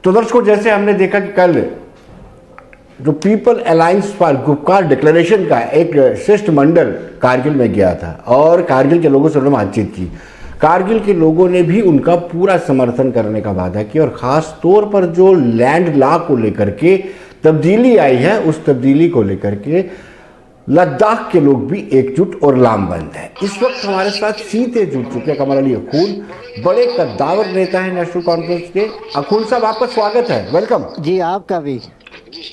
تو درشکوں جیسے ہم نے دیکھا کہ کل جو people alliance for Gupkar declaration کا ایک ششٹ منڈل کارگل میں گیا تھا اور کارگل کے لوگوں سے انہوں نے بات چیت کی. کارگل کے لوگوں نے بھی ان کا پورا سمرتھن کرنے کا وعدہ کیا اور خاص طور پر جو لینڈ لا کو لے کر کے تبدیلی آئی ہے اس تبدیلی کو لے کر کے لداخ کے لوگ بھی ایک جٹ اور لام بند ہیں. اس وقت ہمارے ساتھ سیدھے جڑ چکے کمر علی اخون، بڑے قداور نیتا ہیں نیشنل کانفرنس کے. اخون صاحب آپ کا سواگت ہے، ویلکم. جی آپ کا بھی.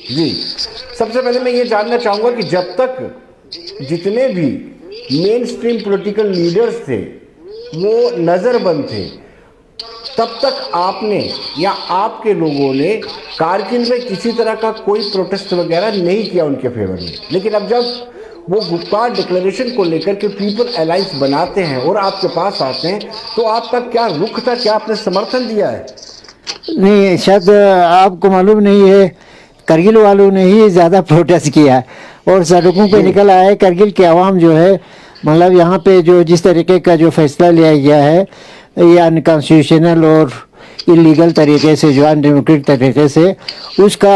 جی سب سے پہلے میں یہ جاننا چاہوں گا کہ جب تک جتنے بھی مین سٹریم پولیٹیکل لیڈرز تھے وہ نظر بند تھے، تب تک آپ نے یا آپ کے لوگوں نے کارگل میں کسی طرح کا کوئی پروٹیسٹ وغیرہ نہیں کیا ان کے فیور میں. لیکن اب جب وہ گپکار ڈکلیریشن کو لے کر کے پیپل الائنس بناتے ہیں اور آپ کے پاس آتے ہیں تو آپ کا کیا رخ تھا، کیا آپ نے سمرتھن دیا ہے؟ نہیں، شاید آپ کو معلوم نہیں ہے، کرگل والوں نے ہی زیادہ پروٹیسٹ کیا ہے اور سڑکوں پہ نکل آئے. کرگل کے عوام جو ہے مطلب یہاں پہ جو جس طریقے کا جو فیصلہ لیا گیا ہے یہ انکانسٹیٹیوشنل اور انلیگل طریقے سے، جو ان ڈیموکریٹک طریقے سے، اس کا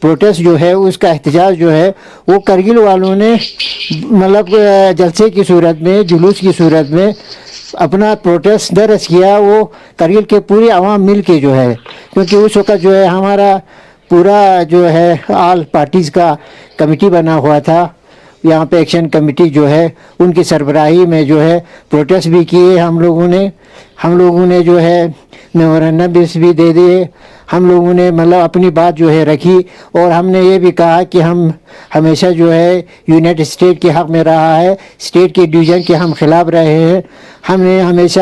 پروٹیسٹ جو ہے، اس کا احتجاج جو ہے وہ کرگل والوں نے مطلب جلسے کی صورت میں، جلوس کی صورت میں اپنا پروٹیسٹ درج کیا. وہ کرگل کے پوری عوام مل کے جو ہے، کیونکہ اس وقت جو ہے ہمارا پورا جو ہے آل پارٹیز کا کمیٹی بنا ہوا تھا. یہاں پہ ایکشن کمیٹی جو ہے ان کی سربراہی میں جو ہے پروٹیسٹ بھی کیے ہم لوگوں نے جو ہے میمورنڈم بھی دے دیے. ہم لوگوں نے مطلب اپنی بات جو ہے رکھی اور ہم نے یہ بھی کہا کہ ہم ہمیشہ جو ہے یونائٹڈ اسٹیٹ کے حق میں رہا ہے، اسٹیٹ کے ڈویژن کے ہم خلاف رہے ہیں. ہم نے ہمیشہ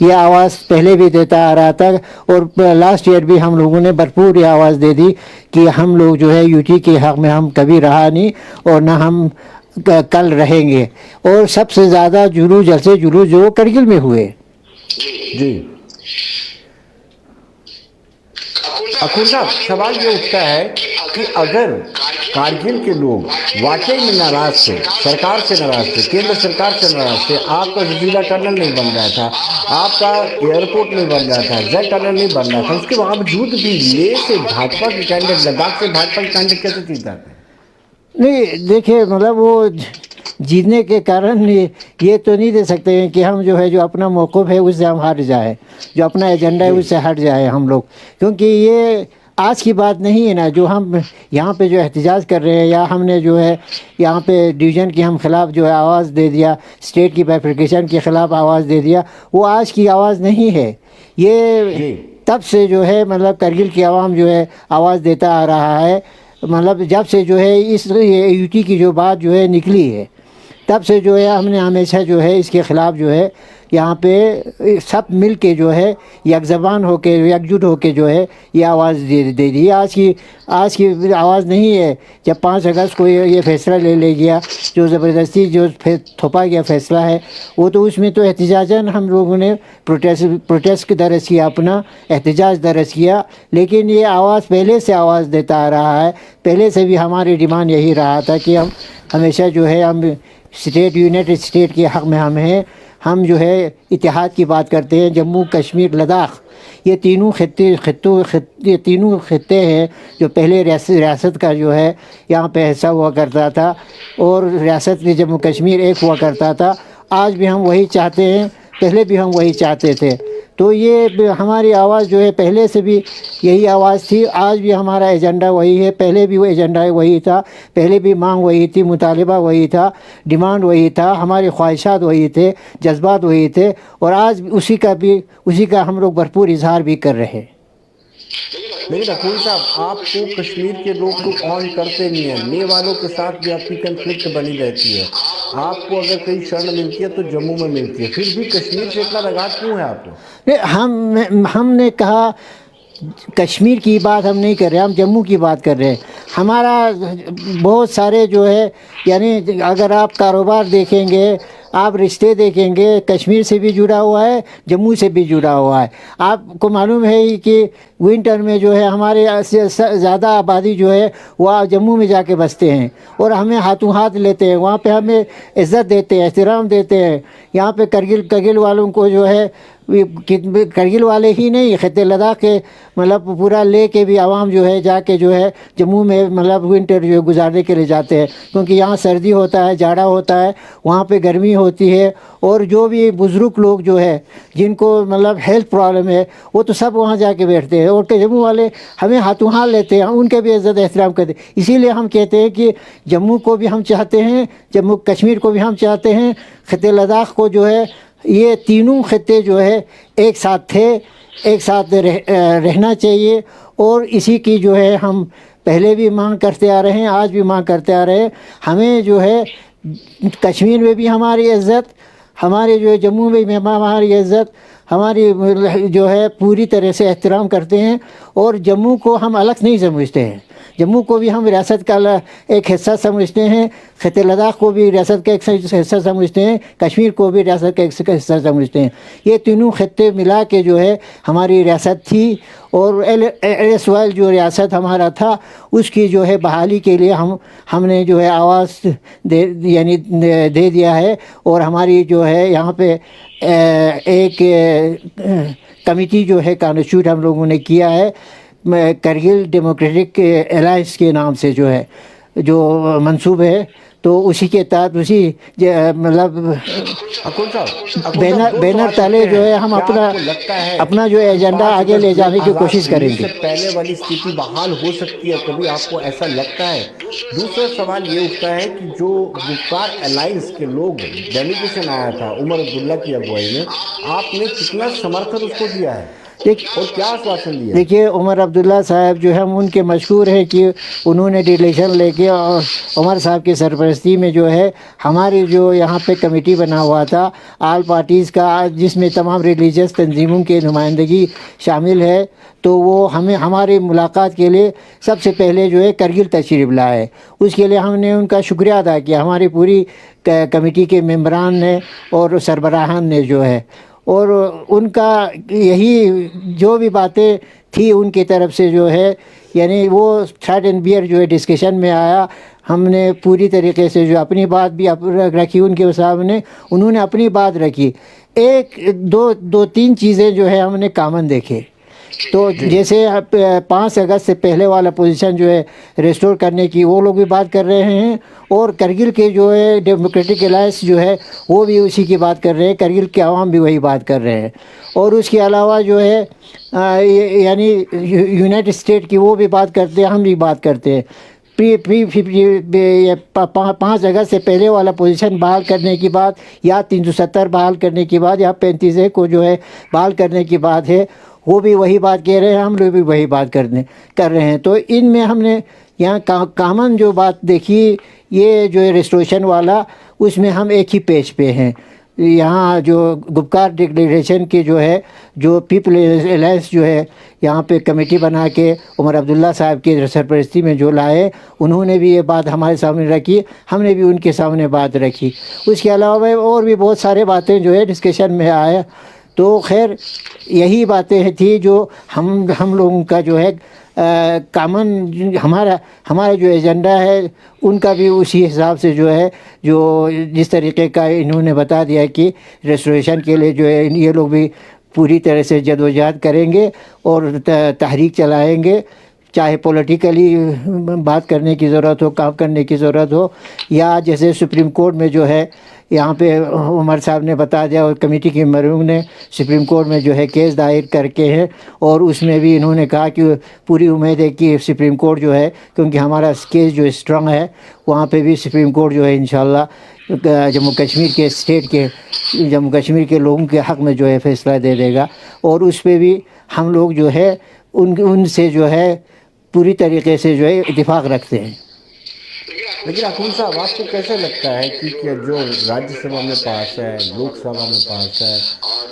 یہ آواز پہلے بھی دیتا آ رہا تھا اور لاسٹ ایئر بھی ہم لوگوں نے بھرپور یہ آواز دے دی کہ ہم لوگ جو ہے یوٹی کے حق میں ہم کبھی رہا نہیں اور نہ ہم کل رہیں گے. اور سب سے زیادہ جلسے جو کرگل میں ہوئے. جی اخون صاحب، سوال یہ اٹھتا ہے کہ اگر کارگل کے لوگ واقعی میں ناراض تھے، سرکار سے ناراض تھے، کیندر سرکار سے ناراض تھے، آپ کا ضلع ٹنل نہیں بن رہا تھا، آپ کا ایئرپورٹ نہیں بن رہا تھا، زیڈ ٹنل نہیں بن رہا تھا، اس کے باوجود بھی لے سے بھاجپا کے کینڈیڈیٹ، لداخ سے بھاجپا کے کینڈیڈیٹ کیسے جیتا ہے؟ نہیں دیکھیں، مطلب وہ جیتنے کے کارن یہ تو نہیں دے سکتے ہیں کہ ہم جو ہے جو اپنا موقف ہے اس سے ہم ہٹ جائیں، جو اپنا ایجنڈا ہے اس سے ہٹ جائیں ہم لوگ، کیونکہ یہ آج کی بات نہیں ہے نا. جو ہم یہاں پہ جو احتجاج کر رہے ہیں یا ہم نے جو ہے یہاں پہ ڈویژن کے ہم خلاف جو ہے آواز دے دیا، اسٹیٹ کی بائفرکیشن کے خلاف آواز دے دیا، وہ آج کی آواز نہیں ہے. یہ تب سے جو ہے مطلب کرگل کی عوام جو ہے آواز دیتا آ رہا ہے. مطلب جب سے جو ہے اس یوٹی کی جو بات جو ہے نکلی ہے تب سے جو ہے ہم نے ہمیشہ جو ہے اس کے خلاف جو ہے یہاں پہ سب مل کے جو ہے یک زبان ہو کے، یکجٹ ہو کے جو ہے یہ آواز دے دی. آج کی آواز نہیں ہے. جب 5 اگست کو یہ فیصلہ لے گیا، جو زبردستی جو تھوپا گیا فیصلہ ہے، وہ تو اس میں تو احتجاجاً ہم لوگوں نے پروٹیسٹ درج کیا، اپنا احتجاج درج کیا. لیکن یہ آواز پہلے سے آواز دیتا آ رہا ہے. پہلے سے بھی ہماری ڈیمانڈ یہی رہا تھا کہ ہم ہمیشہ جو ہے ہم اسٹیٹ، یونائٹڈ اسٹیٹ کے حق میں ہم ہیں. ہم جو ہے اتحاد کی بات کرتے ہیں. جموں کشمیر، لداخ، یہ تینوں خطے ہیں جو پہلے ریاست کا جو ہے یہاں پہ حصہ ہوا کرتا تھا اور ریاست میں جموں کشمیر ایک ہوا کرتا تھا. آج بھی ہم وہی چاہتے ہیں، پہلے بھی ہم وہی چاہتے تھے. تو یہ ہماری آواز جو ہے پہلے سے بھی یہی آواز تھی. آج بھی ہمارا ایجنڈا وہی ہے، پہلے بھی وہ ایجنڈا وہی تھا، پہلے بھی مانگ وہی تھی، مطالبہ وہی تھا، ڈیمانڈ وہی تھا، ہماری خواہشات وہی تھے، جذبات وہی تھے، اور آج اسی کا ہم لوگ بھرپور اظہار بھی کر رہے ہیں. لیکن اخون صاحب، آپ کو کشمیر کے لوگ تو آن کرتے نہیں ہیں، لے والوں کے ساتھ بھی آپ کی کنفلکٹ بنی رہتی ہے. آپ کو اگر کہیں شرن ملتی ہے تو جموں میں ملتی ہے، پھر بھی کشمیر سے اتنا لگاؤ کیوں ہے آپ کو؟ ہم نے کہا کشمیر کی بات ہم نہیں کر رہے، ہم جموں کی بات کر رہے ہیں. ہمارا بہت سارے جو ہے، یعنی اگر آپ کاروبار دیکھیں گے، آپ رشتے دیکھیں گے کشمیر سے بھی جڑا ہوا ہے, جموں سے بھی جڑا ہوا ہے. آپ کو معلوم ہے کہ ونٹر میں جو ہے ہمارے زیادہ آبادی جو ہے وہ جموں میں جا کے بستے ہیں, اور ہمیں ہاتھوں ہاتھ لیتے ہیں, وہاں پہ ہمیں عزت دیتے ہیں, احترام دیتے ہیں. یہاں پہ کرگل والوں کو جو ہے, کرگل والے ہی نہیں, خطے لداخ کے مطلب پورا لے کے بھی عوام جو ہے جا کے جو ہے جموں میں مطلب ونٹر جو ہے گزارنے کے لیے جاتے ہیں, کیونکہ یہاں سردی ہوتا ہے, جاڑا ہوتا ہے, وہاں پہ گرمی ہوتی ہے. اور جو بھی بزرگ لوگ جو ہے جن کو مطلب ہیلتھ پرابلم ہے وہ تو سب وہاں جا کے بیٹھتے ہیں, اور جموں والے ہمیں ہاتھوں ہاتھ لیتے ہیں, ان کے بھی عزت احترام کرتے ہیں. اسی لیے ہم کہتے ہیں کہ جموں کو بھی ہم چاہتے ہیں, جموں کشمیر کو بھی ہم چاہتے ہیں, خطے لداخ کو جو ہے, یہ تینوں خطے جو ہے ایک ساتھ تھے, ایک ساتھ رہنا چاہیے. اور اسی کی جو ہے ہم پہلے بھی مانگ کرتے آ رہے ہیں, آج بھی مانگ کرتے آ رہے ہیں. ہمیں جو ہے کشمیر میں بھی ہماری عزت, ہمارے جو ہے جموں میں بھی ہماری عزت, ہماری جو ہے پوری طرح سے احترام کرتے ہیں. اور جموں کو ہم الگ نہیں سمجھتے ہیں, جموں کو بھی ہم ریاست کا ایک حصہ سمجھتے ہیں, خطے لداخ کو بھی ریاست کا ایک حصہ سمجھتے ہیں, کشمیر کو بھی ریاست کا ایک حصہ سمجھتے ہیں. یہ تینوں خطے ملا کے جو ہے ہماری ریاست تھی, اور ایس وائل جو ریاست ہمارا تھا اس کی جو ہے بحالی کے لیے ہم نے جو ہے آواز دے دیا ہے. اور ہماری جو ہے یہاں پہ ایک کمیٹی جو ہے کانسٹیٹیوٹ ہم لوگوں نے کیا ہے, کرگل ڈیموکریٹک الائنس کے نام سے جو ہے جو منصوب ہے. تو اسی کے تحت اسی مطلب بینر تلے جو ہے ہم اپنا جو ایجنڈا آگے لے جانے کی کوشش کریں گے. پہلے والی استھتی بحال ہو سکتی ہے, کبھی آپ کو ایسا لگتا ہے؟ دوسرا سوال یہ اٹھتا ہے کہ جو گپکار الائنس کے لوگ ڈیلیگیشن آیا تھا عمر عبداللہ کی اگوائی میں, آپ نے کتنا سمرتھن اس کو دیا ہے اور کیا آشواسن دیا؟ دیکھیے عمر عبداللہ صاحب جو ہے ہم ان کے مشہور ہیں کہ انہوں نے ڈیلیگیشن لے کے, اور عمر صاحب کی سرپرستی میں جو ہے ہماری جو یہاں پہ کمیٹی بنا ہوا تھا آل پارٹیز کا, جس میں تمام ریلیجیس تنظیموں کے نمائندگی شامل ہے. تو وہ ہمیں ہماری ملاقات کے لیے سب سے پہلے جو ہے کرگل تشریف لائے. اس کے لیے ہم نے ان کا شکریہ ادا کیا, ہماری پوری کمیٹی کے ممبران نے اور سربراہان نے جو ہے. اور ان کا یہی جو بھی باتیں تھی ان کی طرف سے جو ہے, یعنی وہ تھریٹ اینڈ بیئر جو ہے ڈسکشن میں آیا. ہم نے پوری طریقے سے جو اپنی بات بھی رکھی ان کے سامنے, انہوں نے اپنی بات رکھی. ایک دو تین چیزیں جو ہے ہم نے کامن دیکھے. تو جیسے 5 اگست سے پہلے والا پوزیشن جو ہے ریسٹور کرنے کی وہ لوگ بھی بات کر رہے ہیں, اور کرگل کے جو ہے ڈیموکریٹک الائنس جو ہے وہ بھی اسی کی بات کر رہے ہیں, کرگل کے عوام بھی وہی بات کر رہے ہیں. اور اس کے علاوہ جو ہے یعنی یونائٹڈ اسٹیٹ کی وہ بھی بات کرتے ہیں, ہم بھی بات کرتے ہیں. 5 اگست سے پہلے والا پوزیشن بحال کرنے کی بات, یا 370 بحال کرنے کی بات, یا 35 کو جو ہے بحال کرنے کی بات ہے, وہ بھی وہی بات کہہ رہے ہیں, ہم لوگ بھی وہی بات کر رہے ہیں. تو ان میں ہم نے یہاں کامن جو بات دیکھی یہ جو ہے ریسٹوریشن والا, اس میں ہم ایک ہی پیج پہ ہیں. یہاں جو گپکار ڈکلیریشن کے جو ہے جو پیپل الائنس جو ہے یہاں پہ کمیٹی بنا کے عمر عبداللہ صاحب کی سرپرستی میں جو لائے, انہوں نے بھی یہ بات ہمارے سامنے رکھی, ہم نے بھی ان کے سامنے بات رکھی. اس کے علاوہ اور بھی بہت سارے باتیں جو ہے ڈسکشن میں آیا. تو خیر یہی باتیں تھی جو ہم لوگوں کا جو ہے کامن ہمارا جو ایجنڈا ہے ان کا بھی اسی حساب سے جو ہے جو جس طریقے کا انہوں نے بتا دیا کہ ریسٹوریشن کے لیے جو ہے یہ لوگ بھی پوری طرح سے جدوجہد کریں گے اور تحریک چلائیں گے, چاہے پولیٹیکلی بات کرنے کی ضرورت ہو, کام کرنے کی ضرورت ہو, یا جیسے سپریم کورٹ میں جو ہے یہاں پہ عمر صاحب نے بتا دیا اور کمیٹی کے ممبروں نے سپریم کورٹ میں جو ہے کیس دائر کر کے ہیں, اور اس میں بھی انہوں نے کہا کہ پوری امید ہے کہ سپریم کورٹ جو ہے, کیونکہ ہمارا کیس جو اسٹرانگ ہے, وہاں پہ بھی سپریم کورٹ جو ہے انشاءاللہ جموں کشمیر کے اسٹیٹ کے جموں کشمیر کے لوگوں کے حق میں جو ہے فیصلہ دے دے گا. اور اس پہ بھی ہم لوگ جو ہے ان سے جو ہے پوری طریقے سے جو ہے اتفاق رکھتے ہیں. لیکن اکول صاحب آپ کو کیسا لگتا ہے کہ جو راجیہ سبھا میں پاس ہے, لوک سبھا میں پاس ہے,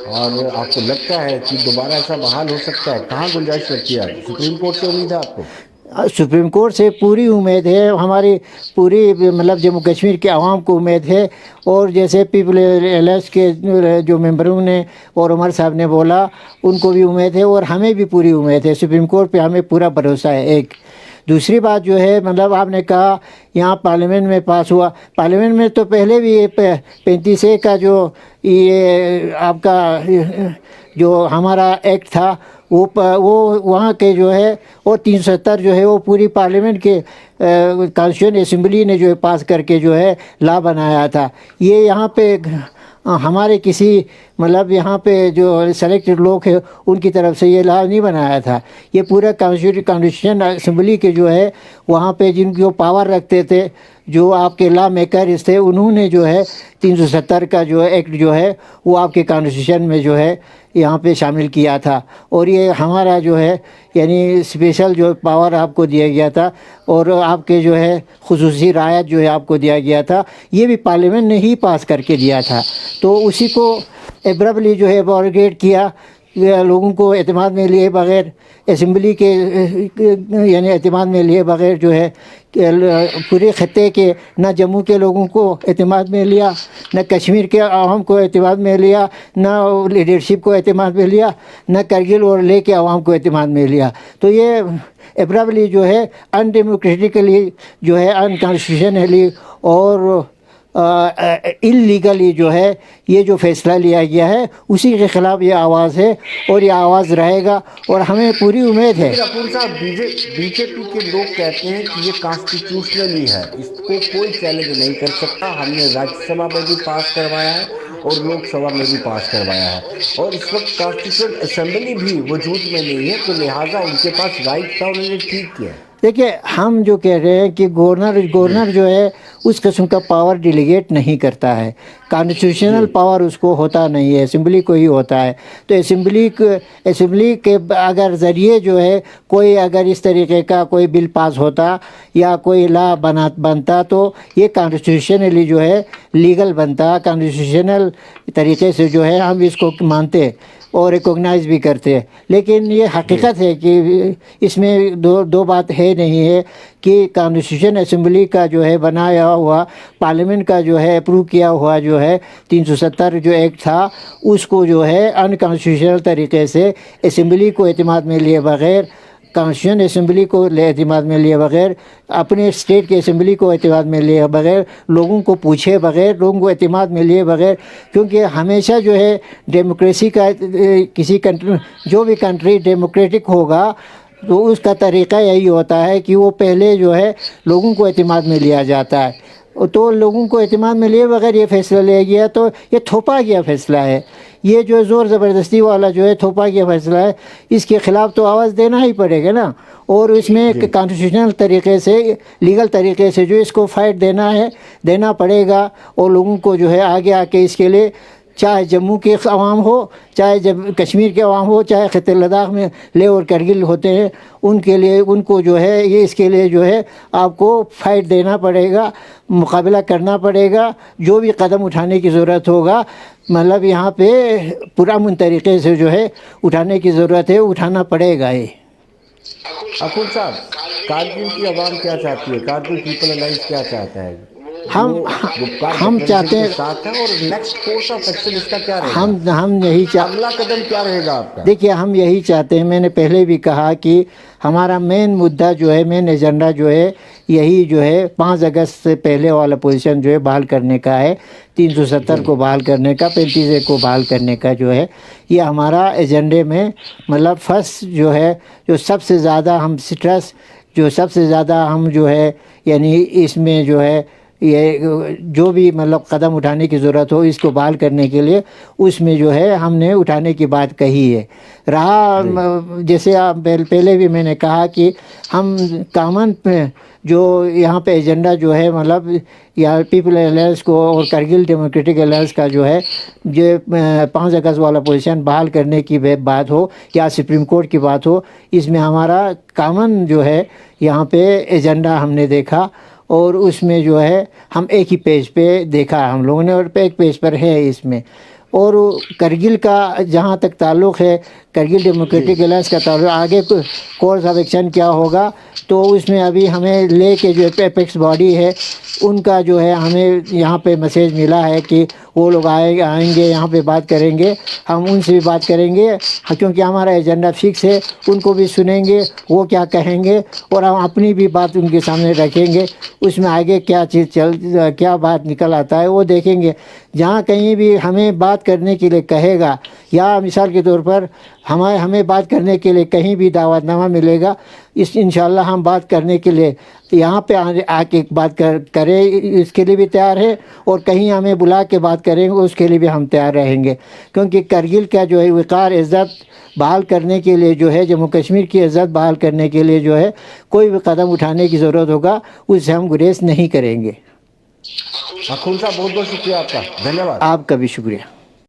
اور آپ کو لگتا ہے کہ دوبارہ ایسا بحال ہو سکتا ہے؟ کہاں گنجائش رکھتی ہے؟ سپریم کورٹ سے امید ہے آپ کو؟ سپریم کورٹ سے پوری امید ہے، ہماری پوری مطلب جموں کشمیر کے عوام کو امید ہے، اور جیسے پیپل الائنس کے جو ممبروں نے اور عمر صاحب نے بولا ان کو بھی امید ہے، اور ہمیں بھی پوری امید ہے، سپریم کورٹ پہ ہمیں پورا بھروسہ ہے۔ ایک دوسری بات جو ہے مطلب آپ نے کہا یہاں پارلیمنٹ میں پاس ہوا، پارلیمنٹ میں تو پہلے بھی 35A کا جو یہ آپ کا جو ہمارا ایکٹ تھا وہ وہاں کے جو ہے وہ 370 جو ہے وہ پوری پارلیمنٹ کے کانسٹیٹیوشن اسمبلی نے جو ہے پاس کر کے جو ہے لا بنایا تھا۔ یہ یہاں پہ ہمارے کسی مطلب یہاں پہ جو سلیکٹڈ لوگ ہیں ان کی طرف سے یہ لا نہیں بنایا تھا، یہ پورا کانسٹیٹیوشن اسمبلی کے جو ہے وہاں پہ جن کو پاور رکھتے تھے جو آپ کے لا میکرز تھے انہوں نے جو ہے 370 کا جو ایکٹ جو ہے وہ آپ کے کانسٹیٹیوشن میں جو ہے یہاں پہ شامل کیا تھا، اور یہ ہمارا جو ہے یعنی اسپیشل جو پاور آپ کو دیا گیا تھا، اور آپ کے جو ہے خصوصی رعایت جو ہے آپ کو دیا گیا تھا، یہ بھی پارلیمنٹ نے ہی پاس کر کے دیا تھا۔ تو اسی کو ایبربلی جو ہے ایبوروگیٹ کیا، لوگوں کو اعتماد میں لیے بغیر، اسمبلی کے یعنی اعتماد میں لیے بغیر جو ہے پورے خطے کے نہ جموں کے لوگوں کو اعتماد میں لیا، نہ کشمیر کے عوام کو اعتماد میں لیا، نہ لیڈرشپ کو اعتماد میں لیا، نہ کرگل اور لیہ کے عوام کو اعتماد میں لیا۔ تو یہ ایبربلی جو ہے ان ڈیموکریٹکلی جو ہے ان کانسٹیٹیوشنلی اور انلیگلی جو ہے یہ جو فیصلہ لیا گیا ہے اسی کے خلاف یہ آواز ہے، اور یہ آواز رہے گا، اور ہمیں پوری امید ہے۔ رپور صاحب، بی جے پی کے لوگ کہتے ہیں کہ یہ کانسٹیٹیوشنلی ہے، اس کو کوئی چیلنج نہیں کر سکتا، ہم نے راجیہ سبھا میں بھی پاس کروایا ہے اور لوک سبھا میں بھی پاس کروایا ہے، اور اس وقت کانسٹیٹیوشن اسمبلی بھی وجود میں نہیں ہے، تو لہٰذا ان کے پاس رائٹ تھا، انہوں نے ٹھیک کیا۔ دیکھیے ہم جو کہہ رہے ہیں کہ گورنر جو ہے اس قسم کا پاور ڈیلیگیٹ نہیں کرتا ہے، کانسٹیٹیوشنل پاور اس کو ہوتا نہیں ہے، اسمبلی کو ہی ہوتا ہے۔ تو اسمبلی کے اگر ذریعے جو ہے کوئی اگر اس طریقے کا کوئی بل پاس ہوتا یا کوئی لا بنتا تو یہ کانسٹیٹیوشنلی جو ہے لیگل بنتا، کانسٹیٹیوشنل طریقے سے جو ہے ہم اس کو مانتے اور ریکوگنائز بھی کرتے ہیں۔ لیکن یہ حقیقت ہے کہ اس میں دو بات ہے نہیں ہے کہ کانسٹیٹیوشن اسمبلی کا جو ہے بنایا ہوا پارلیمنٹ کا جو ہے اپروو کیا ہوا جو ہے 370 جو ایکٹ تھا اس کو جو ہے ان کانسٹیٹیوشنل طریقے سے اسمبلی کو اعتماد میں لیے بغیر، کانسٹیٹیوشن اسمبلی کو اعتماد میں لیے بغیر، اپنے اسٹیٹ کے اسمبلی کو اعتماد میں لیے بغیر، لوگوں کو پوچھے بغیر، لوگوں کو اعتماد میں لیے بغیر، کیونکہ ہمیشہ جو ہے ڈیموکریسی کا کسی کنٹری جو بھی کنٹری ڈیموکریٹک ہوگا تو اس کا طریقہ یہی ہوتا ہے کہ وہ پہلے جو ہے لوگوں کو اعتماد میں لیا جاتا ہے، تو لوگوں کو اعتماد میں لیے بغیر یہ فیصلہ لیا گیا تو یہ تھوپا گیا فیصلہ ہے، یہ جو زور زبردستی والا جو ہے تھوپا گیا فیصلہ ہے، اس کے خلاف تو آواز دینا ہی پڑے گا نا، اور اس میں کانسٹیٹیوشنل طریقے سے لیگل طریقے سے جو اس کو فائٹ دینا پڑے گا، اور لوگوں کو جو ہے آگے آ کے اس کے لیے چاہے جموں کے عوام ہو، چاہے کشمیر کے عوام ہو، چاہے خطے لداخ میں لیہ اور کرگل ہوتے ہیں، ان کے لیے ان کو جو ہے یہ اس کے لیے جو ہے آپ کو فائٹ دینا پڑے گا، مقابلہ کرنا پڑے گا، جو بھی قدم اٹھانے کی ضرورت ہوگا مطلب یہاں پہ پرامن طریقے سے جو ہے اٹھانے کی ضرورت ہے، اٹھانا پڑے گا۔ یہ اکھر صاحب، کارگل کی عوام کیا چاہتی ہے؟ کارگل پیپل الائنس کیا چاہتا ہے؟ ہم چاہتے ہیں اور نیکسٹ کورس آف ایکشن اس کا کیا رہے گا؟ ہم یہی اگلا قدم کیا رہے گا آپ کا؟ دیکھیے ہم یہی چاہتے ہیں، میں نے پہلے بھی کہا کہ ہمارا مین مدعا جو ہے، مین ایجنڈا جو ہے یہی جو ہے 5 اگست سے پہلے والا پوزیشن جو ہے بحال کرنے کا ہے، 370 کو بحال کرنے کا، 35A کو بحال کرنے کا جو ہے یہ ہمارا ایجنڈے میں مطلب فرسٹ جو ہے، جو سب سے زیادہ ہم سٹرس جو سب سے زیادہ ہم جو ہے یعنی اس میں جو ہے یہ جو بھی مطلب قدم اٹھانے کی ضرورت ہو اس کو بحال کرنے کے لیے اس میں جو ہے ہم نے اٹھانے کی بات کہی ہے۔ رہا جیسے آپ پہلے بھی میں نے کہا کہ ہم کامن جو یہاں پہ ایجنڈا جو ہے مطلب یا پیپل الائنس کو اور کرگل ڈیموکریٹک الائنس کا جو ہے جو 5 اگست والا پوزیشن بحال کرنے کی بات ہو یا سپریم کورٹ کی بات ہو، اس میں ہمارا کامن جو ہے یہاں پہ ایجنڈا ہم نے دیکھا، اور اس میں جو ہے ہم ایک ہی پیج پہ دیکھا ہم لوگوں نے، اور ایک پیج پر ہے اس میں، اور کرگل کا جہاں تک تعلق ہے کرگل ڈیموکریٹک الائنس کا تعلق آگے کورس آف ایکشن کیا ہوگا تو اس میں ابھی ہمیں لے کے جو اپیکس باڈی ہے ان کا جو ہے ہمیں یہاں پہ میسیج ملا ہے کہ وہ لوگ آئیں گے یہاں پہ بات کریں گے، ہم ان سے بھی بات کریں گے کیونکہ ہمارا ایجنڈا فکس ہے، ان کو بھی سنیں گے وہ کیا کہیں گے اور ہم اپنی بھی بات ان کے سامنے رکھیں گے، اس میں آگے کیا چیز کیا بات نکل آتا ہے وہ دیکھیں گے۔ جہاں کہیں بھی ہمیں بات کرنے کے لیے کہے گا یا مثال کے طور پر ہمیں بات کرنے کے لیے کہیں بھی دعوت نامہ ملے گا، انشاءاللہ ہم بات کرنے کے لیے یہاں پہ آ کے بات کریں اس کے لیے بھی تیار ہے، اور کہیں ہمیں بلا کے بات کریں گے اس کے لیے بھی ہم تیار رہیں گے، کیونکہ کرگل کا جو ہے وقار عزت بحال کرنے کے لیے جو ہے جموں کشمیر کی عزت بحال کرنے کے لیے جو ہے کوئی بھی قدم اٹھانے کی ضرورت ہوگا اس سے ہم گریز نہیں کریں گے۔ اخون صاحب بہت بہت شکریہ آپ کا، دھنیہ واد۔ آپ کا بھی شکریہ۔